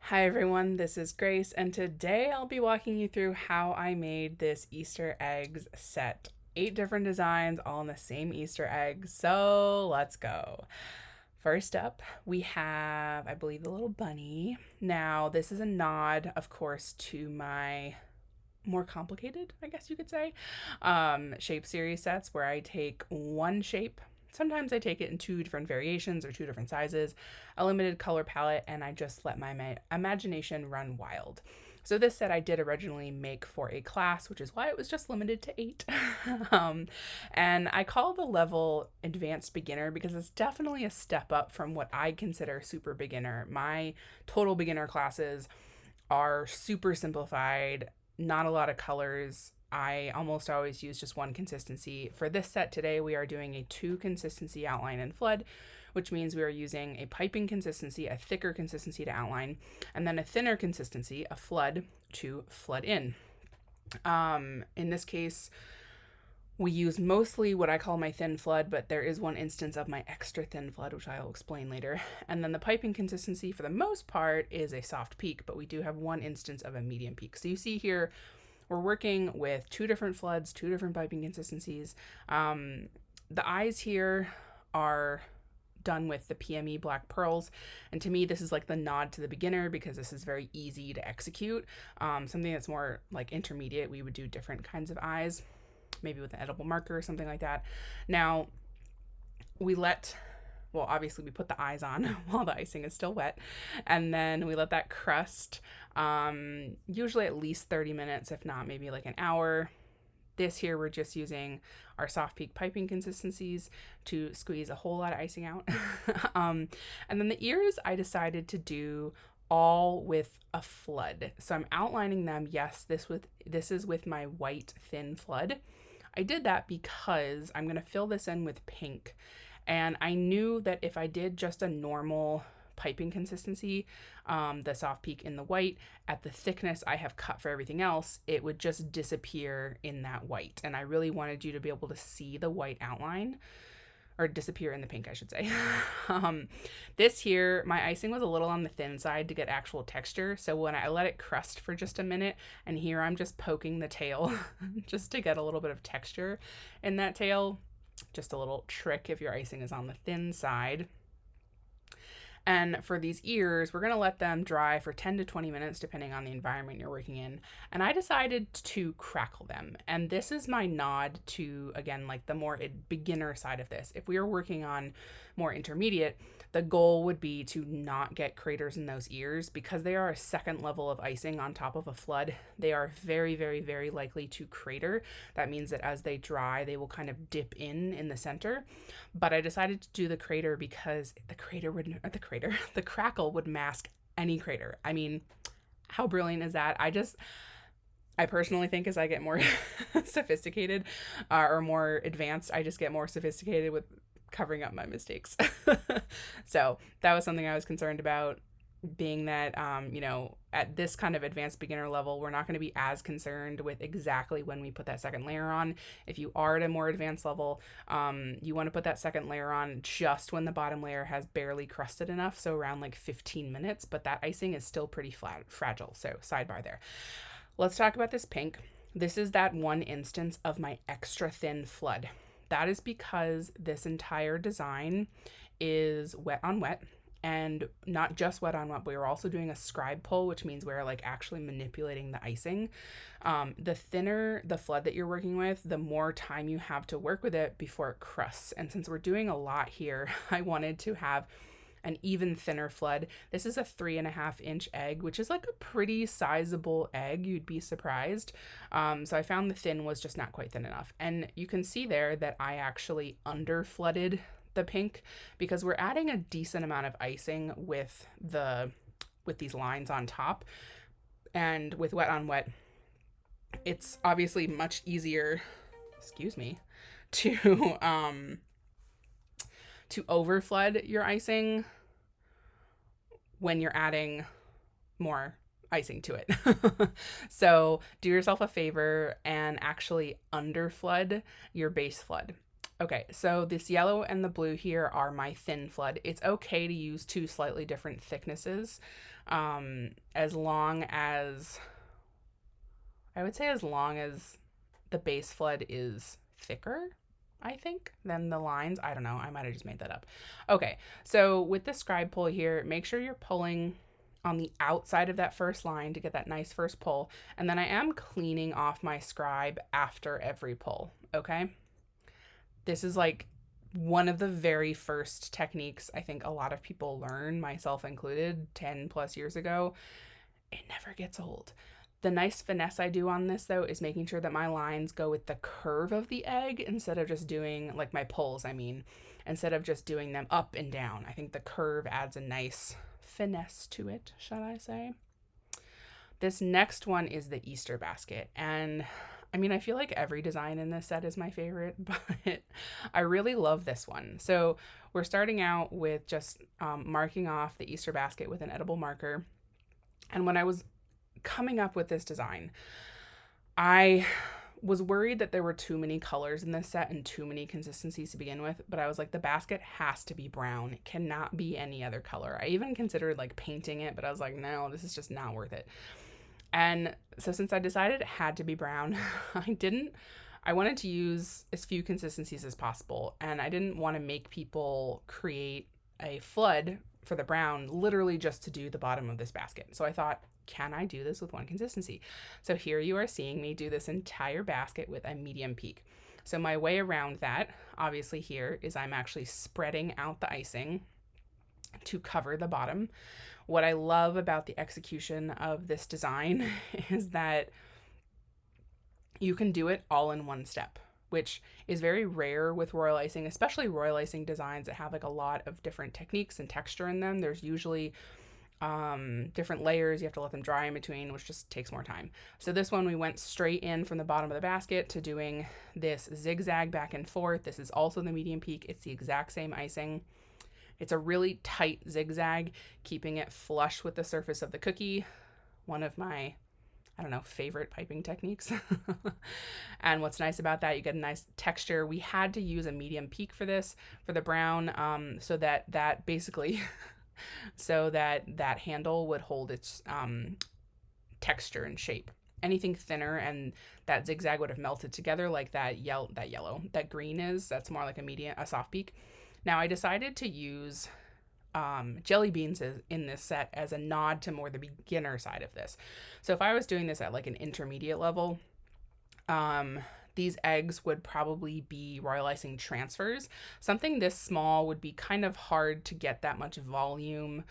Hi everyone, this is Grace, and today I'll be walking you through how I made this Easter eggs set. 8 different designs, all in the same Easter egg, so let's go. First up, we have, I believe, the little bunny. Now, this is a nod, of course, to my more complicated, I guess you could say, shape series sets where I take one shape. Sometimes I take it in 2 different variations or 2 different sizes, a limited color palette, and I just let my imagination run wild. So this set I did originally make for a class, which is why it was just limited to 8. And I call the level advanced beginner because it's definitely a step up from what I consider super beginner. My total beginner classes are super simplified, not a lot of colors. I almost always use just one consistency. For this set today, we are doing a 2 consistency outline and flood, which means we are using a piping consistency, a thicker consistency to outline, and then a thinner consistency, a flood, to flood in. In this case, we use mostly what I call my thin flood, but there is one instance of my extra thin flood, which I'll explain later. And then the piping consistency, for the most part, is a soft peak, but we do have one instance of a medium peak. So you see here, we're working with 2 different floods, 2 different piping consistencies. The eyes here are done with the PME black pearls, and to me this is like the nod to the beginner because this is very easy to execute. Something that's more like intermediate, we would do different kinds of eyes, maybe with an edible marker or something like that. Now obviously we put the eyes on while the icing is still wet, and then we let that crust, usually at least 30 minutes, if not maybe like an hour. This here, we're just using our soft peak piping consistencies to squeeze a whole lot of icing out. And then the ears, I decided to do all with a flood. So I'm outlining them. Yes, this is with my white thin flood. I did that because I'm going to fill this in with pink. And I knew that if I did just a normal piping consistency, the soft peak in the white, at the thickness I have cut for everything else, it would just disappear in that white. And I really wanted you to be able to see the white outline, or disappear in the pink, I should say. This here, my icing was a little on the thin side to get actual texture. So when I let it crust for just a minute, and here I'm just poking the tail just to get a little bit of texture in that tail. Just a little trick if your icing is on the thin side. And for these ears, we're going to let them dry for 10 to 20 minutes, depending on the environment you're working in. And I decided to crackle them. And this is my nod to, again, like the more beginner side of this. If we were working on more intermediate, the goal would be to not get craters in those ears because they are a second level of icing on top of a flood. They are very, very, very likely to crater. That means that as they dry, they will kind of dip in the center. But I decided to do the crater because the crackle would mask any crater. I mean, how brilliant is that? I personally think as I get more sophisticated or more advanced, I just get more sophisticated with covering up my mistakes. So that was something I was concerned about, being that, at this kind of advanced beginner level, we're not going to be as concerned with exactly when we put that second layer on. If you are at a more advanced level, you want to put that second layer on just when the bottom layer has barely crusted enough, so around like 15 minutes, but that icing is still pretty fragile, so sidebar there. Let's talk about this pink. This is that one instance of my extra thin flood. That is because this entire design is wet on wet. And not just wet on wet, but we're also doing a scribe pull, which means we're like actually manipulating the icing. The thinner the flood that you're working with, the more time you have to work with it before it crusts. And since we're doing a lot here, I wanted to have an even thinner flood. This is a 3.5-inch egg, which is like a pretty sizable egg. You'd be surprised. So I found the thin was just not quite thin enough. And you can see there that I actually under flooded the pink because we're adding a decent amount of icing with these lines on top. And with wet on wet, it's obviously much easier, to over flood your icing when you're adding more icing to it. So do yourself a favor and actually under flood your base flood. Okay, so this yellow and the blue here are my thin flood. It's okay to use 2 slightly different thicknesses. As long as, I would say as long as the base flood is thicker, I think, than the lines. I don't know. I might have just made that up. Okay, so with the scribe pull here, make sure you're pulling on the outside of that first line to get that nice first pull. And then I am cleaning off my scribe after every pull, okay? This is like one of the very first techniques I think a lot of people learn, myself included, 10 plus years ago. It never gets old. The nice finesse I do on this, though, is making sure that my lines go with the curve of the egg instead of just doing, like my pulls, I mean, instead of just doing them up and down. I think the curve adds a nice finesse to it, shall I say. This next one is the Easter basket. And I mean, I feel like every design in this set is my favorite, but I really love this one. So we're starting out with just marking off the Easter basket with an edible marker. And when I was coming up with this design, I was worried that there were too many colors in this set and too many consistencies to begin with, but I was like, the basket has to be brown. It cannot be any other color. I even considered like painting it, but I was like, no, this is just not worth it. And so since I decided it had to be brown, I wanted to use as few consistencies as possible, and I didn't want to make people create a flood for the brown literally just to do the bottom of this basket. So I thought, can I do this with one consistency? So here you are seeing me do this entire basket with a medium peak. So my way around that, obviously here, is I'm actually spreading out the icing to cover the bottom. What I love about the execution of this design is that you can do it all in one step, which is very rare with royal icing, especially royal icing designs that have like a lot of different techniques and texture in them. There's usually different layers. You have to let them dry in between, which just takes more time. So this one, we went straight in from the bottom of the basket to doing this zigzag back and forth. This is also the medium peak. It's the exact same icing. It's a really tight zigzag, keeping it flush with the surface of the cookie. One of my, I don't know, favorite piping techniques. And what's nice about that, you get a nice texture. We had to use a medium peak for this, for the brown, so that basically, so that handle would hold its texture and shape. Anything thinner and that zigzag would have melted together like that green is. That's more like a soft peak. Now I decided to use jelly beans in this set as a nod to more the beginner side of this. So if I was doing this at like an intermediate level, these eggs would probably be royal icing transfers. Something this small would be kind of hard to get that much volume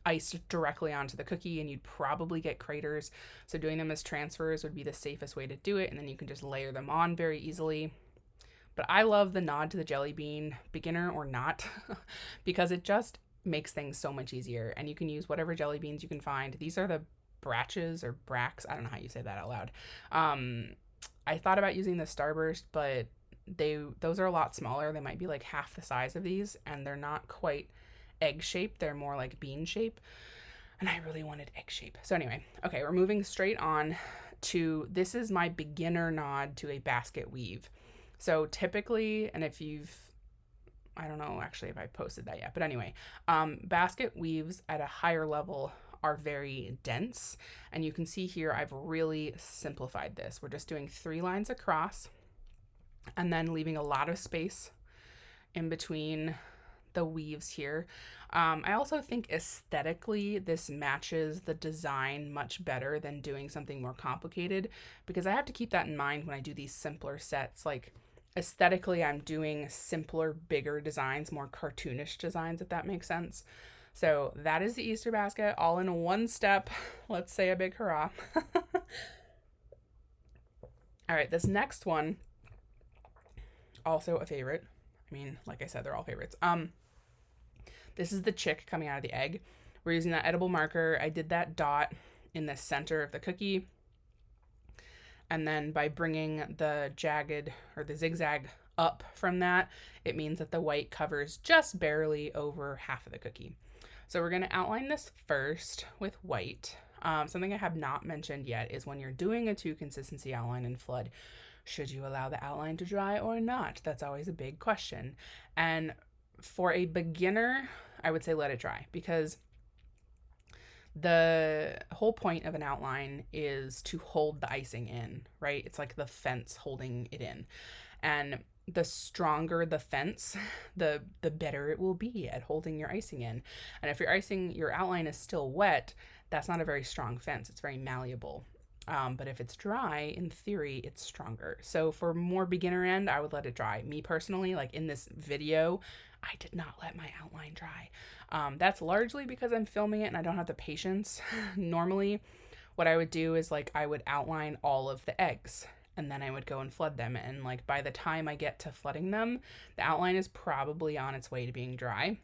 iced directly onto the cookie, and you'd probably get craters. So doing them as transfers would be the safest way to do it, and then you can just layer them on very easily. But I love the nod to the jelly bean, beginner or not, because it just makes things so much easier. And you can use whatever jelly beans you can find. These are the Bratches or Bracks. I don't know how you say that out loud. I thought about using the Starburst, but those are a lot smaller. They might be like half the size of these, and they're not quite egg shape. They're more like bean shape. And I really wanted egg shape. So anyway, okay, we're moving straight on to, this is my beginner nod to a basket weave. So typically, and I don't know actually if I posted that yet, but anyway, basket weaves at a higher level are very dense. And you can see here, I've really simplified this. We're just doing 3 lines across and then leaving a lot of space in between the weaves here. I also think aesthetically, this matches the design much better than doing something more complicated, because I have to keep that in mind when I do these simpler sets. Like, aesthetically, I'm doing simpler, bigger designs, more cartoonish designs, if that makes sense. So that is the Easter basket, all in one step. Let's say a big hurrah. All right, this next one, also a favorite. I mean, like I said, they're all favorites. This is the chick coming out of the egg. We're using that edible marker. I did that dot in the center of the cookie. And then by bringing the jagged or the zigzag up from that, it means that the white covers just barely over half of the cookie. So we're going to outline this first with white. Something I have not mentioned yet is when you're doing a 2 consistency outline in flood, should you allow the outline to dry or not? That's always a big question. And for a beginner, I would say let it dry, because the whole point of an outline is to hold the icing in, right? It's like the fence holding it in. And the stronger the fence, the better it will be at holding your icing in. And if your outline is still wet, that's not a very strong fence. It's very malleable. But if it's dry, in theory, it's stronger. So for more beginner end, I would let it dry. Me personally, like in this video, I did not let my outline dry. That's largely because I'm filming it and I don't have the patience. Normally, what I would do is like I would outline all of the eggs and then I would go and flood them. And like by the time I get to flooding them, the outline is probably on its way to being dry.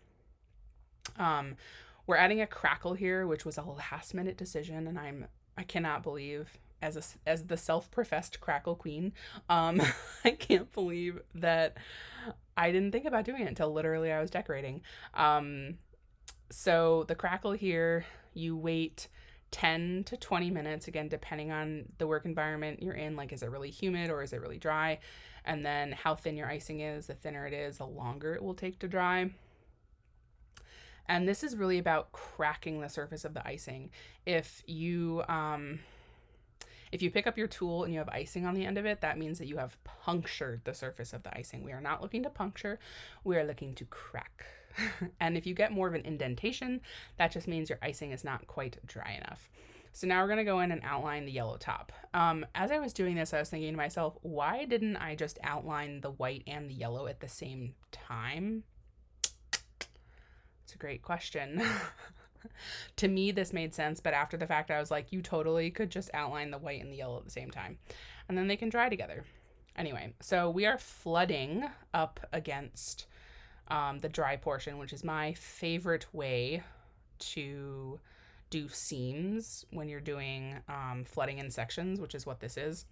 We're adding a crackle here, which was a last minute decision, and I cannot believe, as the self-professed crackle queen, I can't believe that I didn't think about doing it until literally I was decorating. So the crackle here, you wait 10 to 20 minutes, again, depending on the work environment you're in. Like, is it really humid or is it really dry? And then how thin your icing is. The thinner it is, the longer it will take to dry. And this is really about cracking the surface of the icing. If you pick up your tool and you have icing on the end of it, that means that you have punctured the surface of the icing. We are not looking to puncture, we are looking to crack. And if you get more of an indentation, that just means your icing is not quite dry enough. So now we're gonna go in and outline the yellow top. As I was doing this, I was thinking to myself, why didn't I just outline the white and the yellow at the same time? It's a great question. To me, this made sense, but after the fact, I was like, you totally could just outline the white and the yellow at the same time, and then they can dry together. Anyway, so we are flooding up against the dry portion, which is my favorite way to do seams when you're doing flooding in sections, which is what this is.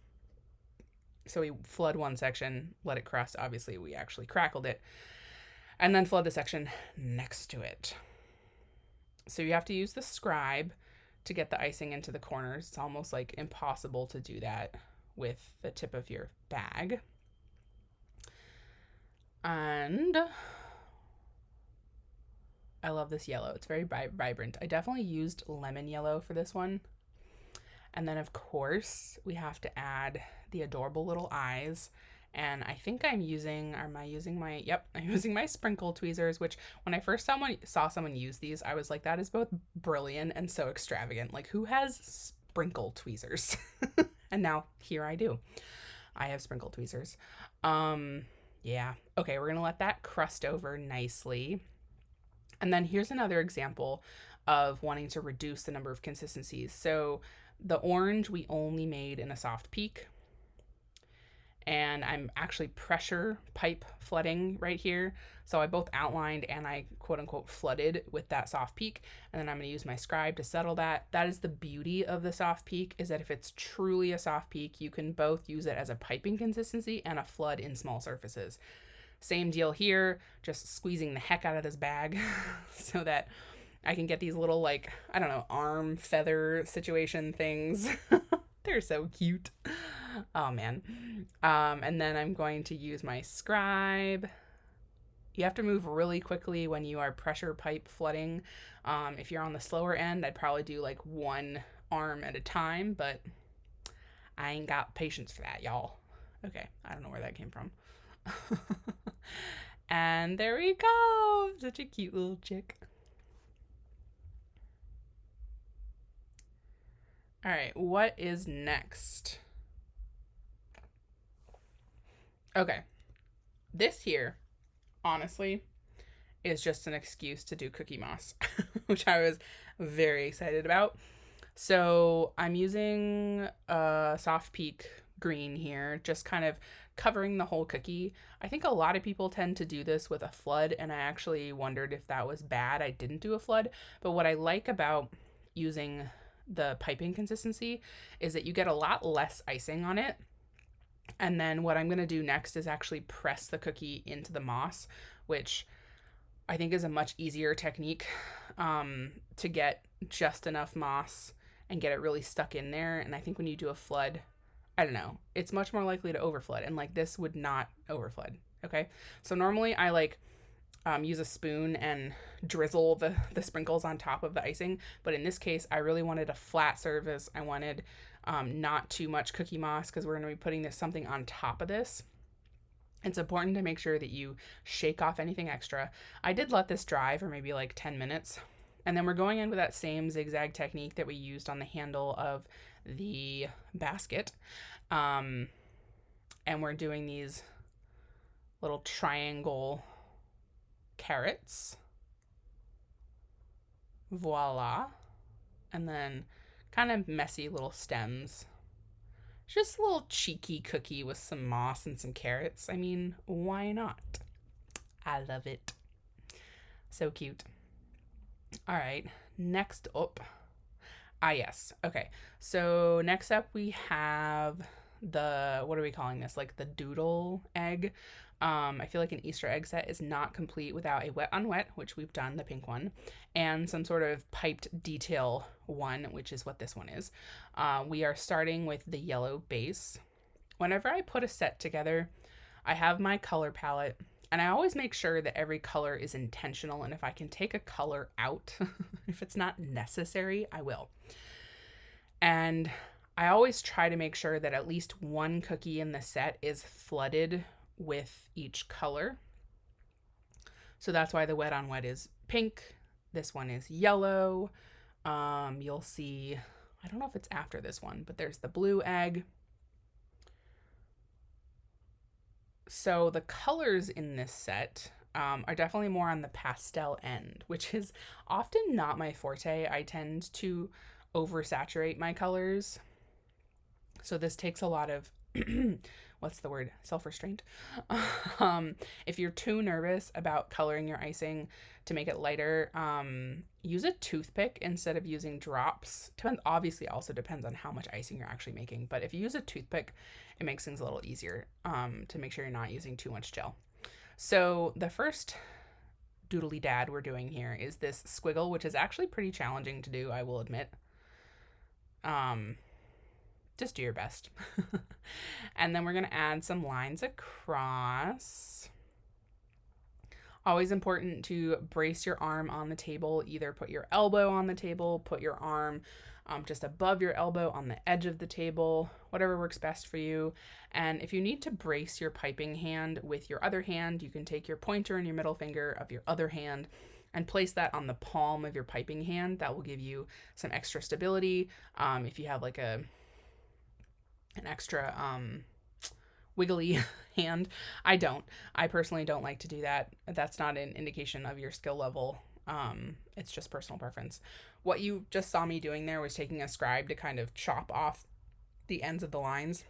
So we flood one section, let it crust. Obviously, we actually crackled it, and then flood the section next to it. So you have to use the scribe to get the icing into the corners. It's almost like impossible to do that with the tip of your bag. And I love this yellow. It's very vibrant. I definitely used lemon yellow for this one. And then of course we have to add the adorable little eyes. And I think I'm using my sprinkle tweezers, which when I first saw someone use these, I was like, that is both brilliant and so extravagant. Like, who has sprinkle tweezers? And now here I do. I have sprinkle tweezers. Yeah. Okay, we're gonna let that crust over nicely. And then here's another example of wanting to reduce the number of consistencies. So the orange we only made in a soft peak. And I'm actually pressure pipe flooding right here. So I both outlined and I quote unquote flooded with that soft peak. And then I'm going to use my scribe to settle that. That is the beauty of the soft peak, is that if it's truly a soft peak, you can both use it as a piping consistency and a flood in small surfaces. Same deal here, just squeezing the heck out of this bag so that I can get these little, like, I don't know, arm feather situation things. They're so cute. Oh man. And then I'm going to use my scribe. You have to move really quickly when you are pressure pipe flooding. If you're on the slower end, I'd probably do like one arm at a time, but I ain't got patience for that, y'all. Okay, I don't know where that came from. And there we go. Such a cute little chick. All right, what is next? Okay, this here, honestly, is just an excuse to do cookie moss, which I was very excited about. So I'm using a soft peak green here, just kind of covering the whole cookie. I think a lot of people tend to do this with a flood, and I actually wondered if that was bad. I didn't do a flood, but what I like about using the piping consistency is that you get a lot less icing on it. And then what I'm going to do next is actually press the cookie into the moss, which I think is a much easier technique to get just enough moss and get it really stuck in there. And I think when you do a flood, I don't know, it's much more likely to overflood, and like this would not overflood. Okay, so normally I like use a spoon and drizzle the sprinkles on top of the icing. But in this case, I really wanted a flat surface. I wanted not too much cookie moss because we're going to be putting something on top of this. It's important to make sure that you shake off anything extra. I did let this dry for maybe like 10 minutes. And then we're going in with that same zigzag technique that we used on the handle of the basket. And we're doing these little triangle carrots. Voila. And then kind of messy little stems. Just a little cheeky cookie with some moss and some carrots. I mean, why not? I love it. So cute. All right, next up. Yes. Okay. So next up we have what are we calling this? Like the doodle egg. I feel like an Easter egg set is not complete without a wet on wet, which we've done, the pink one, and some sort of piped detail one, which is what this one is. We are starting with the yellow base. Whenever I put a set together, I have my color palette, and I always make sure that every color is intentional, and if I can take a color out, if it's not necessary, I will. And I always try to make sure that at least one cookie in the set is flooded with each color. So that's why the wet on wet is pink. This one is yellow. You'll see, I don't know if it's after this one, but there's the blue egg. So the colors in this set are definitely more on the pastel end, which is often not my forte. I tend to oversaturate my colors. So this takes a lot of what's the word? Self-restraint. If you're too nervous about coloring your icing to make it lighter, use a toothpick instead of using drops. Obviously also depends on how much icing you're actually making, but if you use a toothpick, it makes things a little easier to make sure you're not using too much gel. So the first doodly dad we're doing here is this squiggle, which is actually pretty challenging to do, I will admit. Just do your best. And then we're going to add some lines across. Always important to brace your arm on the table. Either put your elbow on the table, put your arm just above your elbow on the edge of the table, whatever works best for you. And if you need to brace your piping hand with your other hand, you can take your pointer and your middle finger of your other hand and place that on the palm of your piping hand. That will give you some extra stability. If you have like an extra wiggly hand. I personally don't like to do that. That's not an indication of your skill level. It's just personal preference. What you just saw me doing there was taking a scribe to kind of chop off the ends of the lines.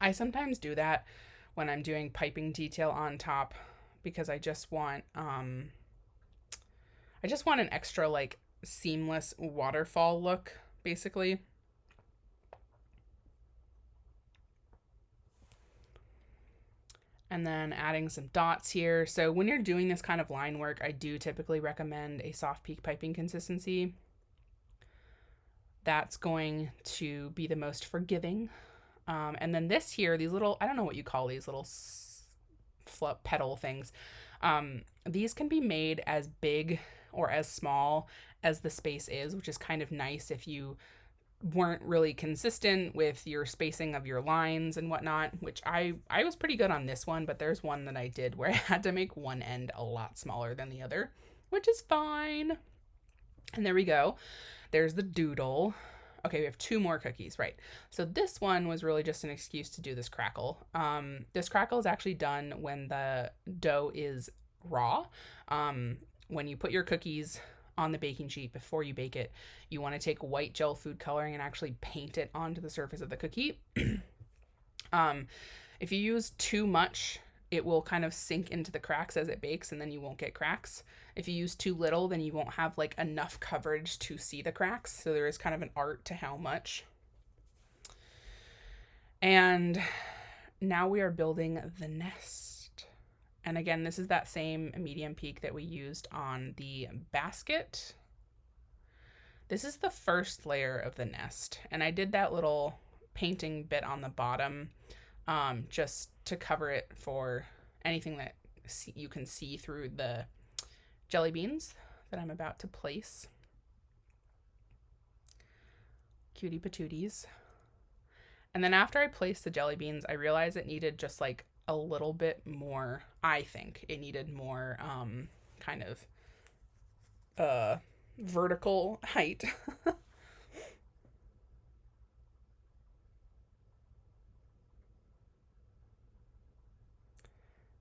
I sometimes do that when I'm doing piping detail on top because I just want an extra like seamless waterfall look, basically. And then adding some dots here. So when you're doing this kind of line work, I do typically recommend a soft peak piping consistency. That's going to be the most forgiving. And then this here, these little, I don't know what you call these little petal things. These can be made as big or as small as the space is, which is kind of nice if you weren't really consistent with your spacing of your lines and whatnot, which I was pretty good on this one, but there's one that I did where I had to make one end a lot smaller than the other, which is fine. And there we go. There's the doodle. Okay, we have 2 more cookies, right? So this one was really just an excuse to do this crackle. This crackle is actually done when the dough is raw. When you put your cookies on the baking sheet before you bake it, you want to take white gel food coloring and actually paint it onto the surface of the cookie. If you use too much, it will kind of sink into the cracks as it bakes and then you won't get cracks. If you use too little, then you won't have like enough coverage to see the cracks. So there is kind of an art to how much. And now we are building the nest. And again, this is that same medium peak that we used on the basket. This is the first layer of the nest. And I did that little painting bit on the bottom just to cover it for anything that you can see through the jelly beans that I'm about to place. Cutie patooties. And then after I placed the jelly beans, I realized it needed just like a little bit more. I think it needed more kind of vertical height.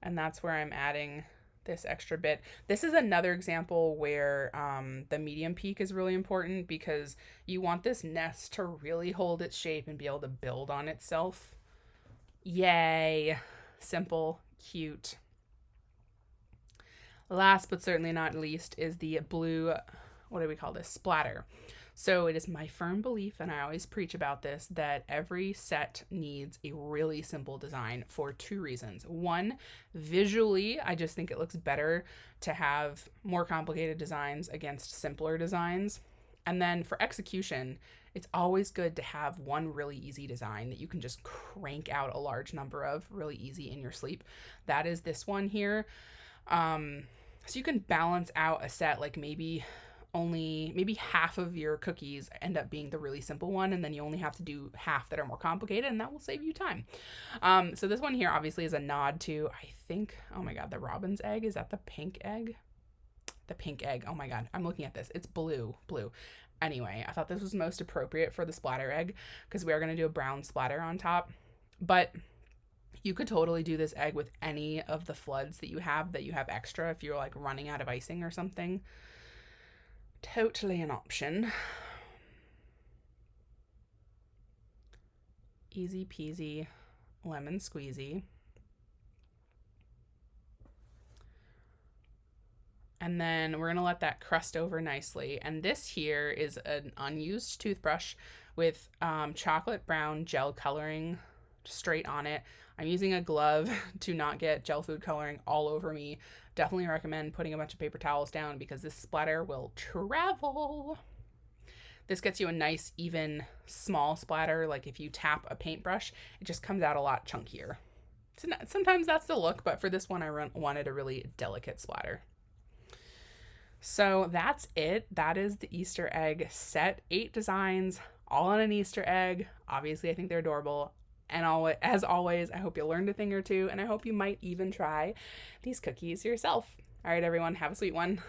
And that's where I'm adding this extra bit. This is another example where the medium peak is really important, because you want this nest to really hold its shape and be able to build on itself. Yay. Simple, cute. Last but certainly not least is the blue, what do we call this? Splatter. So it is my firm belief, and I always preach about this, that every set needs a really simple design for two reasons. One, visually, I just think it looks better to have more complicated designs against simpler designs. And then for execution, it's always good to have one really easy design that you can just crank out a large number of really easy in your sleep. That is this one here. So you can balance out a set, like maybe half of your cookies end up being the really simple one, and then you only have to do half that are more complicated, and that will save you time. So this one here obviously is a nod to, I think, oh my god, the robin's egg. Is that the pink egg? The pink egg. Oh my god, I'm looking at this. It's blue. Anyway, I thought this was most appropriate for the splatter egg, because we are going to do a brown splatter on top. But you could totally do this egg with any of the floods that you have extra if you're like running out of icing or something. Totally an option. Easy peasy lemon squeezy. And then we're going to let that crust over nicely. And this here is an unused toothbrush with chocolate brown gel coloring straight on it. I'm using a glove to not get gel food coloring all over me. Definitely recommend putting a bunch of paper towels down, because this splatter will travel. This gets you a nice, even, small splatter. Like if you tap a paintbrush, it just comes out a lot chunkier. Sometimes that's the look, but for this one, I wanted a really delicate splatter. So that's it. That is the Easter egg set. 8 designs, all on an Easter egg. Obviously, I think they're adorable. And as always, I hope you learned a thing or two, and I hope you might even try these cookies yourself. All right, everyone, have a sweet one.